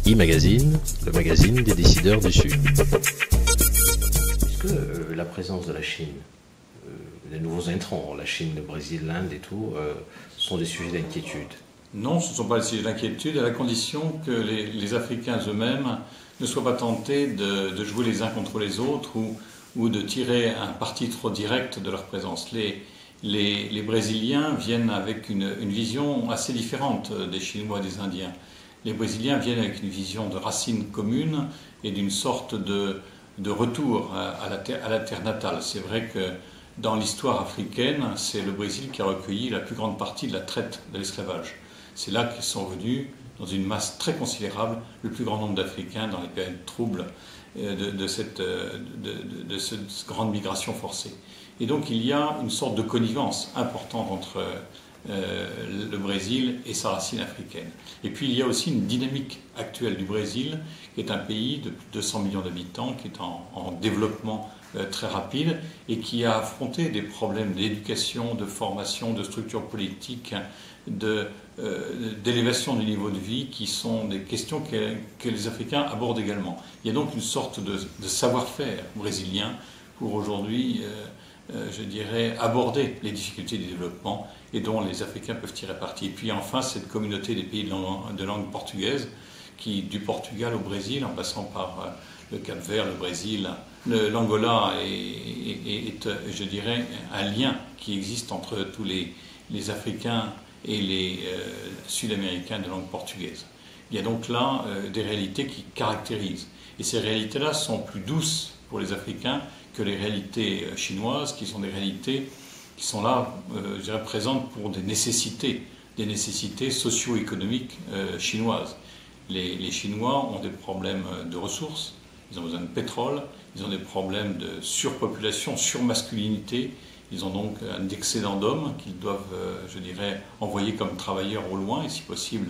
e-magazine, le magazine des décideurs du Sud. Est-ce que la présence de la Chine, les nouveaux intrants, la Chine, le Brésil, l'Inde et tout, sont des sujets d'inquiétude? Non, ce ne sont pas des sujets d'inquiétude, à la condition que les Africains eux-mêmes ne soient pas tentés de jouer les uns contre les autres ou de tirer un parti trop direct de leur présence. Les Brésiliens viennent avec une vision assez différente des Chinois et des Indiens. Les Brésiliens viennent avec une vision de racines communes et d'une sorte de retour à la terre natale. C'est vrai que dans l'histoire africaine, c'est le Brésil qui a recueilli la plus grande partie de la traite de l'esclavage. C'est là qu'ils sont venus, dans une masse très considérable, le plus grand nombre d'Africains dans les périodes troubles de cette grande migration forcée. Et donc il y a une sorte de connivence importante entre le Brésil et sa racine africaine. Et puis il y a aussi une dynamique actuelle du Brésil, qui est un pays de plus de 200 millions d'habitants, qui est en développement très rapide et qui a affronté des problèmes d'éducation, de formation, de structure politique, d'élévation du niveau de vie, qui sont des questions que les Africains abordent également. Il y a donc une sorte de savoir-faire brésilien pour aujourd'hui, je dirais, aborder les difficultés du développement et dont les Africains peuvent tirer parti. Et puis enfin, cette communauté des pays de langue portugaise, qui du Portugal au Brésil, en passant par le Cap-Vert, le Brésil, l'Angola est, je dirais, un lien qui existe entre tous les Africains et les Sud-Américains de langue portugaise. Il y a donc là des réalités qui caractérisent. Et ces réalités-là sont plus douces pour les Africains que les réalités chinoises, qui sont des réalités qui sont là, je dirais, présentes pour des nécessités socio-économiques chinoises. Les Chinois ont des problèmes de ressources, ils ont besoin de pétrole, ils ont des problèmes de surpopulation, surmasculinité, ils ont donc un excédent d'hommes qu'ils doivent, je dirais, envoyer comme travailleurs au loin, et si possible,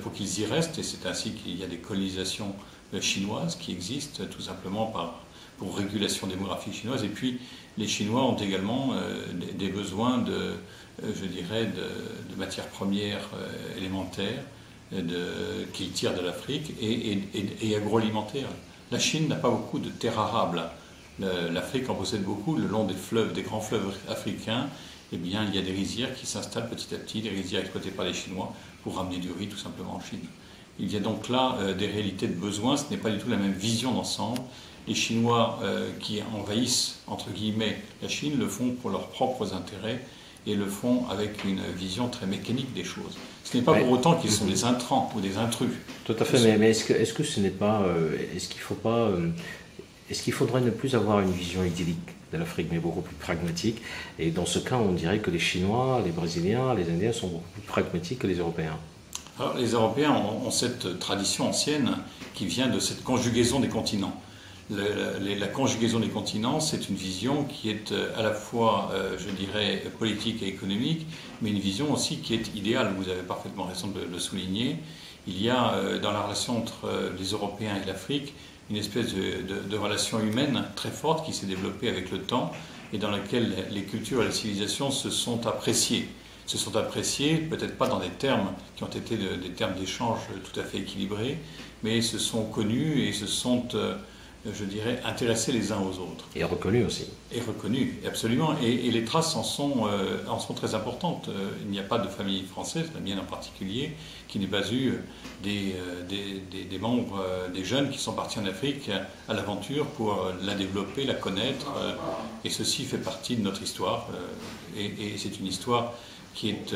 pour qu'ils y restent. Et c'est ainsi qu'il y a des colonisations chinoises qui existent, tout simplement pour régulation démographique chinoise. Et puis, les Chinois ont également des besoins je dirais, de matières premières élémentaires qu'ils tirent de l'Afrique et agroalimentaires. La Chine n'a pas beaucoup de terres arables. L'Afrique en possède beaucoup. Le long des fleuves, des grands fleuves africains, eh bien, il y a des rizières qui s'installent petit à petit, des rizières exploitées par les Chinois pour ramener du riz tout simplement en Chine. Il y a donc là des réalités de besoins, ce n'est pas du tout la même vision d'ensemble. Les Chinois qui envahissent, entre guillemets, la Chine le font pour leurs propres intérêts et le font avec une vision très mécanique des choses. Ce n'est pas pour autant qu'ils sont des intrants ou des intrus. Tout à fait, mais est-ce que ce n'est pas... est-ce qu'il faudrait ne plus avoir une vision idyllique de l'Afrique, mais beaucoup plus pragmatique? Et dans ce cas, on dirait que les Chinois, les Brésiliens, les Indiens sont beaucoup plus pragmatiques que les Européens. Alors, les Européens ont cette tradition ancienne qui vient de cette conjugaison des continents. La conjugaison des continents, c'est une vision qui est à la fois, je dirais, politique et économique, mais une vision aussi qui est idéale. Vous avez parfaitement raison de le souligner. Il y a dans la relation entre les Européens et l'Afrique une espèce de relation humaine très forte qui s'est développée avec le temps et dans laquelle les cultures et les civilisations se sont appréciées. Se sont appréciées, peut-être pas dans des termes qui ont été des termes d'échange tout à fait équilibrés, mais se sont connus et se sont... je dirais, intéressés les uns aux autres. Et reconnus aussi. Et reconnus, absolument. Et les traces en sont très importantes. Il n'y a pas de famille française, la mienne en particulier, qui n'ait pas eu des membres, des jeunes qui sont partis en Afrique à l'aventure pour la développer, la connaître. Et ceci fait partie de notre histoire. Et c'est une histoire qui est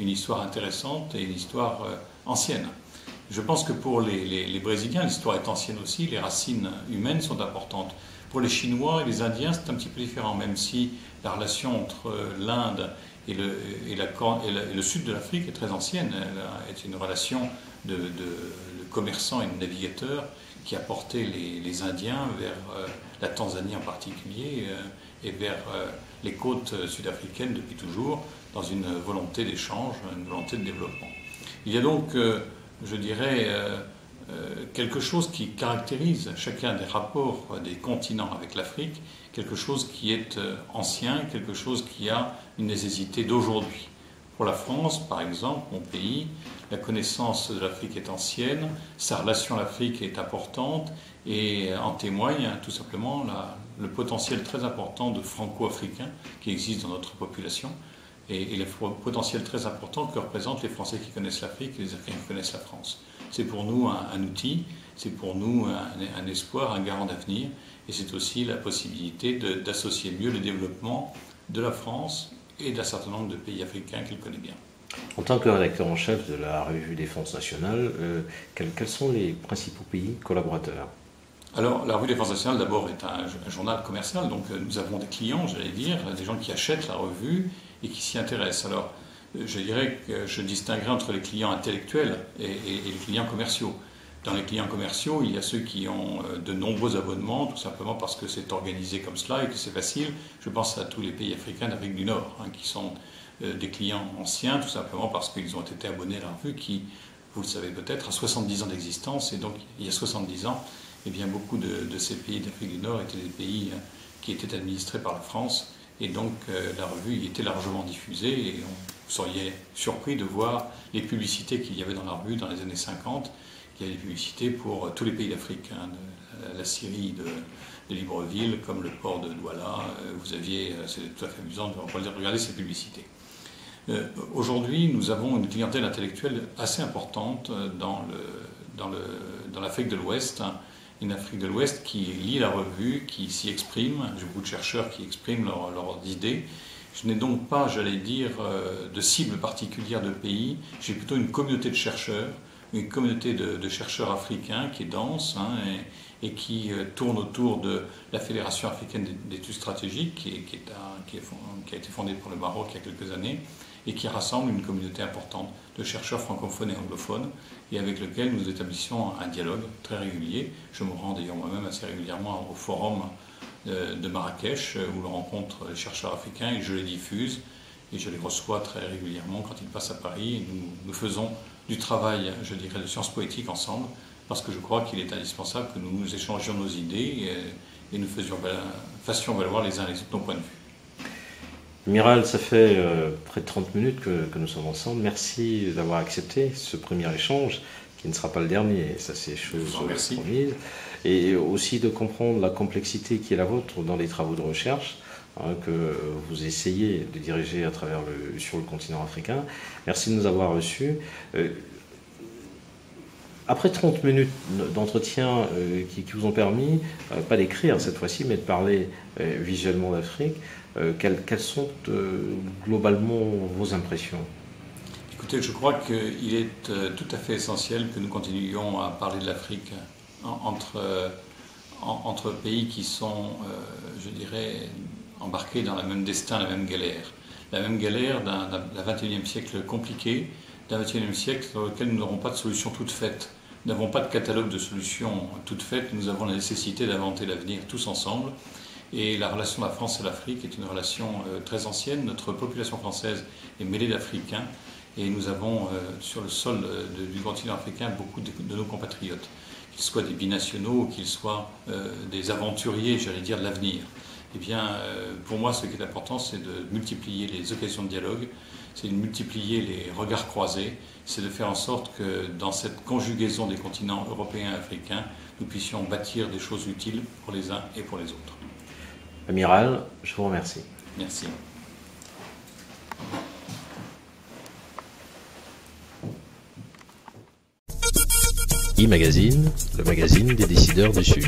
une histoire intéressante et une histoire ancienne. Je pense que pour les Brésiliens, l'histoire est ancienne aussi, les racines humaines sont importantes. Pour les Chinois et les Indiens, c'est un petit peu différent, même si la relation entre l'Inde et le sud de l'Afrique est très ancienne. Elle est une relation de commerçants et de navigateurs qui a porté les Indiens vers la Tanzanie en particulier et vers les côtes sud-africaines depuis toujours, dans une volonté d'échange, une volonté de développement. Il y a donc... je dirais, quelque chose qui caractérise chacun des rapports des continents avec l'Afrique, quelque chose qui est ancien, quelque chose qui a une nécessité d'aujourd'hui. Pour la France, par exemple, mon pays, la connaissance de l'Afrique est ancienne, sa relation à l'Afrique est importante et en témoigne tout simplement le potentiel très important de franco-africains qui existe dans notre population et le potentiel très important que représentent les Français qui connaissent l'Afrique et les Africains qui connaissent la France. C'est pour nous un outil, c'est pour nous un espoir, un garant d'avenir et c'est aussi la possibilité d'associer mieux le développement de la France et d'un certain nombre de pays africains qu'il connaît bien. En tant que rédacteur en chef de la revue Défense nationale, quels sont les principaux pays collaborateurs? Alors, la revue Défense nationale, d'abord, est un journal commercial, donc nous avons des clients, j'allais dire, des gens qui achètent la revue et qui s'y intéressent. Alors, je dirais que je distinguerai entre les clients intellectuels et les clients commerciaux. Dans les clients commerciaux, il y a ceux qui ont de nombreux abonnements, tout simplement parce que c'est organisé comme cela et que c'est facile. Je pense à tous les pays africains d'Afrique du Nord, qui sont des clients anciens, tout simplement parce qu'ils ont été abonnés à la revue qui, vous le savez peut-être, a 70 ans d'existence. Et donc, il y a 70 ans, eh bien, beaucoup de ces pays d'Afrique du Nord étaient des pays qui étaient administrés par la France. Et donc, la revue y était largement diffusée. Et vous seriez surpris de voir les publicités qu'il y avait dans la revue dans les années 50. Il y a des publicités pour tous les pays d'Afrique, la Syrie de Libreville, comme le port de Douala. Vous aviez, c'est tout à fait amusant de regarder ces publicités. Aujourd'hui, nous avons une clientèle intellectuelle assez importante dans l'Afrique de l'Ouest, une Afrique de l'Ouest qui lit la revue, qui s'y exprime. J'ai beaucoup de chercheurs qui expriment leurs idées. Je n'ai donc pas, j'allais dire, de cible particulière de pays. J'ai plutôt une communauté de chercheurs, une communauté de chercheurs africains qui est dense et qui tourne autour de la Fédération africaine d'études stratégiques qui a été fondée par le Maroc il y a quelques années et qui rassemble une communauté importante de chercheurs francophones et anglophones et avec lequel nous établissons un dialogue très régulier. Je me rends d'ailleurs moi-même assez régulièrement au forum de Marrakech où l'on rencontre les chercheurs africains et je les diffuse et je les reçois très régulièrement quand ils passent à Paris et nous faisons du travail, je dirais, de sciences poétiques ensemble parce que je crois qu'il est indispensable que nous échangions nos idées et nous fassions valoir les uns les autres nos points de vue. Amiral, ça fait près de 30 minutes que nous sommes ensemble. Merci d'avoir accepté ce premier échange, qui ne sera pas le dernier, ça c'est chose promise. Et aussi de comprendre la complexité qui est la vôtre dans les travaux de recherche que vous essayez de diriger à travers sur le continent africain. Merci de nous avoir reçus. Après 30 minutes d'entretien qui vous ont permis, pas d'écrire cette fois-ci, mais de parler visuellement d'Afrique, quelles sont globalement vos impressions? Écoutez, je crois qu'il est tout à fait essentiel que nous continuions à parler de l'Afrique entre pays qui sont, je dirais, embarqués dans le même destin, la même galère. La même galère d'un XXIe siècle compliqué, d'un XXIe siècle dans lequel nous n'aurons pas de solution toute faite. Nous n'avons pas de catalogue de solutions toutes faites, nous avons la nécessité d'inventer l'avenir tous ensemble. Et la relation de la France et l'Afrique est une relation très ancienne. Notre population française est mêlée d'Africains et nous avons sur le sol du continent africain beaucoup de nos compatriotes, qu'ils soient des binationaux ou qu'ils soient des aventuriers, j'allais dire, de l'avenir. Eh bien, pour moi, ce qui est important, c'est de multiplier les occasions de dialogue, c'est de multiplier les regards croisés, c'est de faire en sorte que dans cette conjugaison des continents européens et africains, nous puissions bâtir des choses utiles pour les uns et pour les autres. Amiral, je vous remercie. Merci. E-Magazine, le magazine des décideurs du Sud.